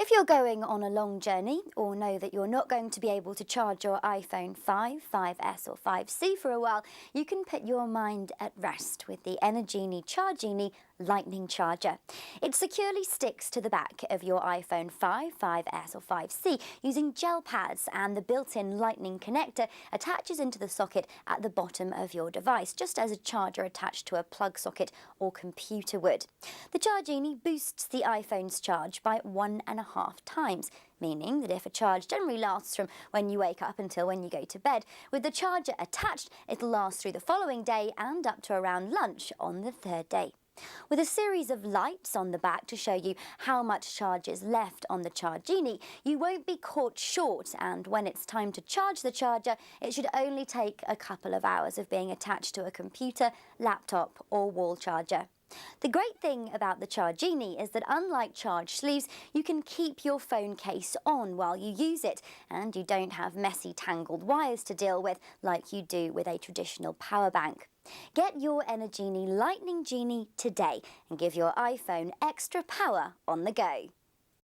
If you're going on a long journey or know that you're not going to be able to charge your iPhone 5, 5S or 5C for a while, you can put your mind at rest with the Energenie ChargeGenie Lightning Charger. It securely sticks to the back of your iPhone 5, 5S or 5C using gel pads, and the built-in Lightning connector attaches into the socket at the bottom of your device, just as a charger attached to a plug socket or computer would. The ChargeGenie boosts the iPhone's charge by 1.5 times, meaning that if a charge generally lasts from when you wake up until when you go to bed, with the charger attached, it'll last through the following day and up to around lunch on the third day. With a series of lights on the back to show you how much charge is left on the ChargeGenie, you won't be caught short, and when it's time to charge the charger, it should only take a couple of hours of being attached to a computer, laptop or wall charger. The great thing about the ChargeGenie is that unlike charge sleeves, you can keep your phone case on while you use it, and you don't have messy tangled wires to deal with like you do with a traditional power bank. Get your Energenie LightningGenie today and give your iPhone extra power on the go.